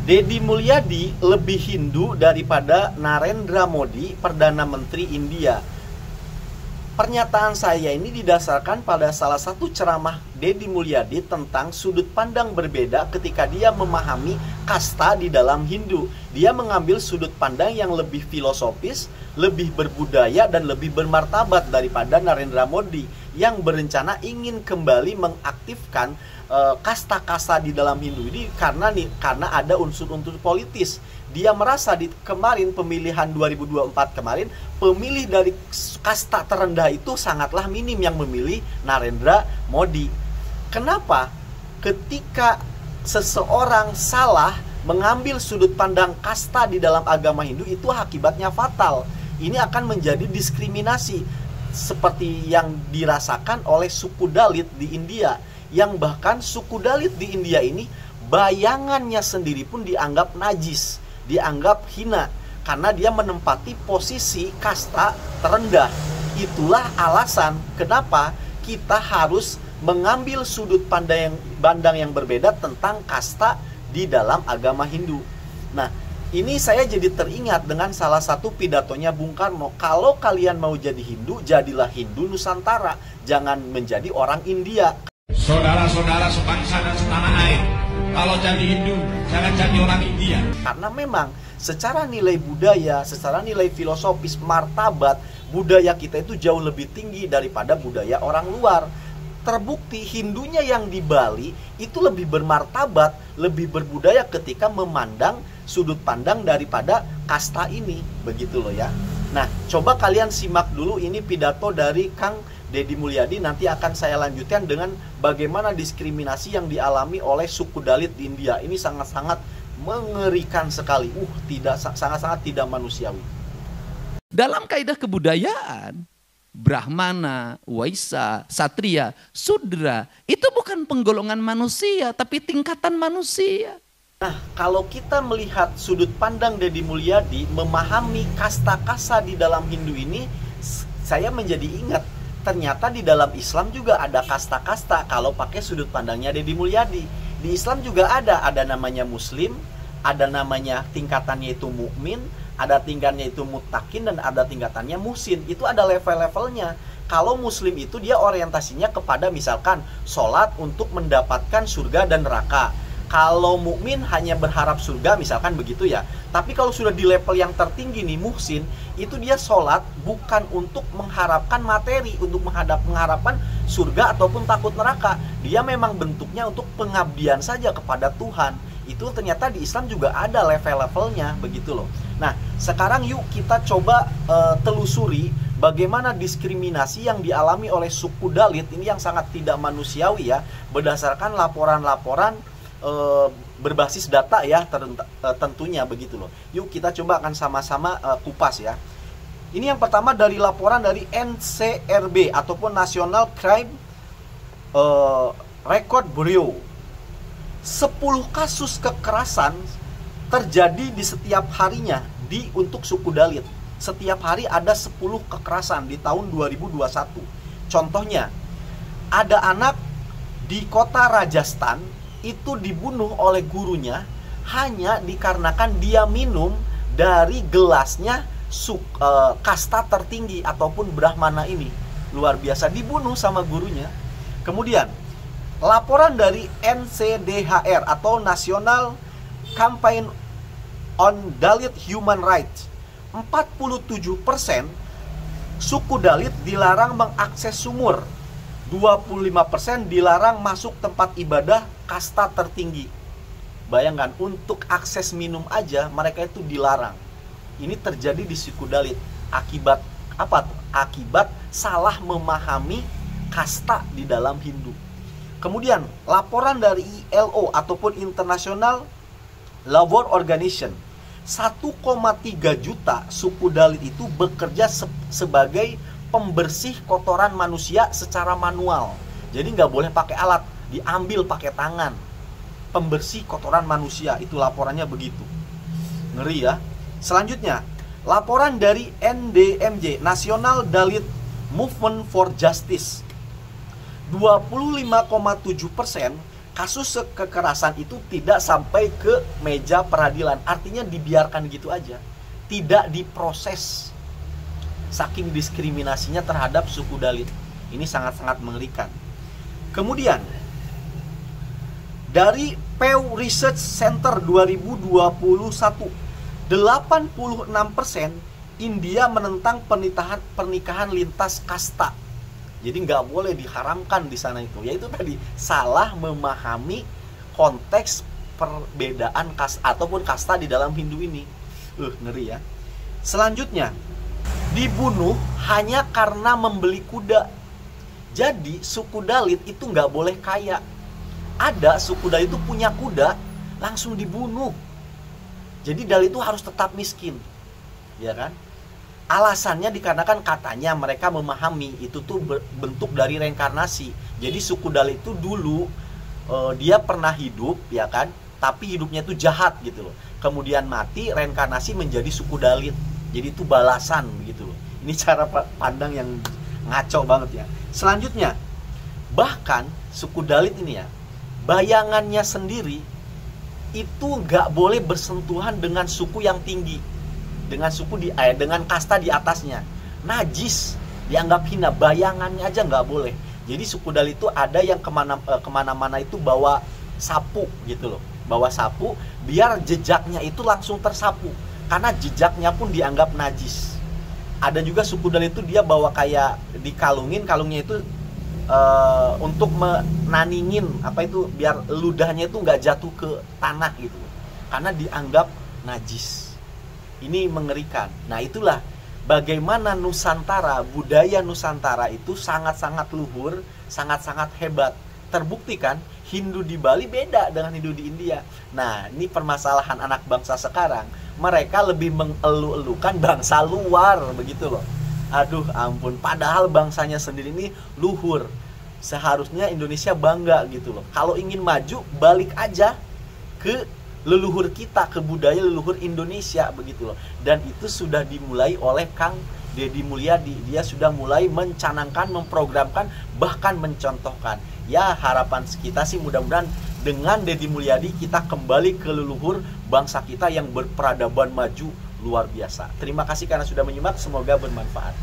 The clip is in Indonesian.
Deddy Mulyadi lebih Hindu daripada Narendra Modi, Perdana Menteri India. Pernyataan saya ini didasarkan pada salah satu ceramah Deddy Mulyadi tentang sudut pandang berbeda ketika dia memahami kasta di dalam Hindu. Dia mengambil sudut pandang yang lebih filosofis, lebih berbudaya, dan lebih bermartabat daripada Narendra Modi yang berencana ingin kembali mengaktifkan kasta-kasta di dalam Hindu ini karena ada unsur-unsur politis. Dia merasa di kemarin pemilihan 2024 kemarin, pemilih dari kasta terendah itu sangatlah minim yang memilih Narendra Modi. Kenapa? Ketika seseorang salah mengambil sudut pandang kasta di dalam agama Hindu, itu akibatnya fatal. Ini akan menjadi diskriminasi seperti yang dirasakan oleh suku Dalit di India, yang bahkan suku Dalit di India ini bayangannya sendiri pun dianggap najis, dianggap hina karena dia menempati posisi kasta terendah. Itulah alasan kenapa kita harus mengambil sudut pandang yang berbeda tentang kasta di dalam agama Hindu. Nah, ini saya jadi teringat dengan salah satu pidatonya Bung Karno. Kalau kalian mau jadi Hindu, jadilah Hindu Nusantara, jangan menjadi orang India. Saudara-saudara sebangsa dan setanah air, kalau jadi Hindu, jangan jadi orang India. Karena memang secara nilai budaya, secara nilai filosofis, martabat, budaya kita itu jauh lebih tinggi daripada budaya orang luar. Terbukti Hindunya yang di Bali itu lebih bermartabat, lebih berbudaya ketika memandang sudut pandang daripada kasta ini. Begitu loh ya. Nah, coba kalian simak dulu ini pidato dari Kang Deddy Mulyadi. Nanti akan saya lanjutkan dengan bagaimana diskriminasi yang dialami oleh suku Dalit di India. Ini sangat-sangat mengerikan sekali. Sangat-sangat tidak manusiawi. Dalam kaidah kebudayaan, Brahmana, Waisa, Satria, Sudra itu bukan penggolongan manusia, tapi tingkatan manusia. Nah, kalau kita melihat sudut pandang Deddy Mulyadi memahami kasta-kasta di dalam Hindu ini, saya menjadi ingat ternyata di dalam Islam juga ada kasta-kasta kalau pakai sudut pandangnya Deddy Mulyadi. Di Islam juga ada namanya Muslim, ada namanya tingkatannya itu mukmin, ada tingkatannya itu muttaqin, dan ada tingkatannya muhsin. Itu ada level-levelnya. Kalau Muslim itu dia orientasinya kepada misalkan sholat untuk mendapatkan surga dan neraka. Kalau mukmin hanya berharap surga, misalkan begitu ya. Tapi kalau sudah di level yang tertinggi nih, muhsin, itu dia sholat bukan untuk mengharapkan materi, untuk mengharapkan surga ataupun takut neraka. Dia memang bentuknya untuk pengabdian saja kepada Tuhan. Itu ternyata di Islam juga ada level-levelnya, begitu loh. Nah, sekarang yuk kita coba telusuri bagaimana diskriminasi yang dialami oleh suku Dalit ini yang sangat tidak manusiawi ya, berdasarkan laporan-laporan berbasis data ya, tentunya begitu loh. Yuk kita coba akan sama-sama kupas ya. Ini yang pertama dari laporan dari NCRB ataupun National Crime Record Bureau. 10 kasus kekerasan terjadi di setiap harinya untuk suku Dalit. Setiap hari ada 10 kekerasan di tahun 2021. Contohnya, ada anak di kota Rajasthan itu dibunuh oleh gurunya hanya dikarenakan dia minum dari gelasnya kasta tertinggi ataupun Brahmana ini. Luar biasa, dibunuh sama gurunya. Kemudian laporan dari NCDHR atau National Campaign on Dalit Human Rights, 47% suku Dalit dilarang mengakses sumur, 25% dilarang masuk tempat ibadah kasta tertinggi. Bayangkan, untuk akses minum aja mereka itu dilarang. Ini terjadi di suku Dalit. Akibat apa? Akibat salah memahami kasta di dalam Hindu. Kemudian laporan dari ILO ataupun International Labour Organization, 1,3 juta suku Dalit itu bekerja sebagai pembersih kotoran manusia secara manual. Jadi nggak boleh pakai alat, diambil pakai tangan. Pembersih kotoran manusia, itu laporannya begitu. Ngeri ya. Selanjutnya, laporan dari NDMJ, National Dalit Movement for Justice. 25,7% kasus kekerasan itu tidak sampai ke meja peradilan, artinya dibiarkan gitu aja, tidak diproses. Saking diskriminasinya terhadap suku Dalit, ini sangat-sangat mengerikan. Kemudian dari Pew Research Center 2021, 86% India menentang pernikahan lintas kasta. Jadi nggak boleh, diharamkan di sana itu. Yaitu tadi salah memahami konteks perbedaan kasta ataupun kasta di dalam Hindu ini. Ngeri ya. Selanjutnya, dibunuh hanya karena membeli kuda. Jadi suku Dalit itu nggak boleh kaya. Ada suku Dalit itu punya kuda, langsung dibunuh. Jadi Dalit itu harus tetap miskin, ya kan? Alasannya dikarenakan katanya mereka memahami itu tuh bentuk dari reinkarnasi. Jadi suku Dalit itu dulu dia pernah hidup, ya kan? Tapi hidupnya itu jahat gitu loh. Kemudian mati, reinkarnasi menjadi suku Dalit. Jadi itu balasan begitu loh. Ini cara pandang yang ngaco banget ya. Selanjutnya, bahkan suku Dalit ini ya, bayangannya sendiri itu nggak boleh bersentuhan dengan suku yang tinggi, dengan dengan kasta di atasnya. Najis, dianggap hina, bayangannya aja nggak boleh. Jadi suku Dalit itu ada yang kemana-mana itu bawa sapu gitu loh, bawa sapu biar jejaknya itu langsung tersapu, karena jejaknya pun dianggap najis. Ada juga suku Dalit itu dia bawa kayak dikalungin, kalungnya itu untuk menaningin apa itu biar ludahnya itu nggak jatuh ke tanah gitu, karena dianggap najis. Ini mengerikan. Nah itulah bagaimana Nusantara, budaya Nusantara itu sangat-sangat luhur, sangat-sangat hebat. Terbukti kan Hindu di Bali beda dengan Hindu di India. Nah ini permasalahan anak bangsa sekarang, mereka lebih mengelu-elukan bangsa luar begitu loh. Aduh ampun, padahal bangsanya sendiri ini luhur. Seharusnya Indonesia bangga gitu loh. Kalau ingin maju, balik aja ke leluhur kita, ke budaya leluhur Indonesia begitu loh. Dan itu sudah dimulai oleh Kang Deddy Mulyadi. Dia sudah mulai mencanangkan, memprogramkan, bahkan mencontohkan. Ya harapan kita sih mudah-mudahan dengan Deddy Mulyadi kita kembali ke leluhur bangsa kita yang berperadaban maju luar biasa. Terima kasih karena sudah menyimak, semoga bermanfaat.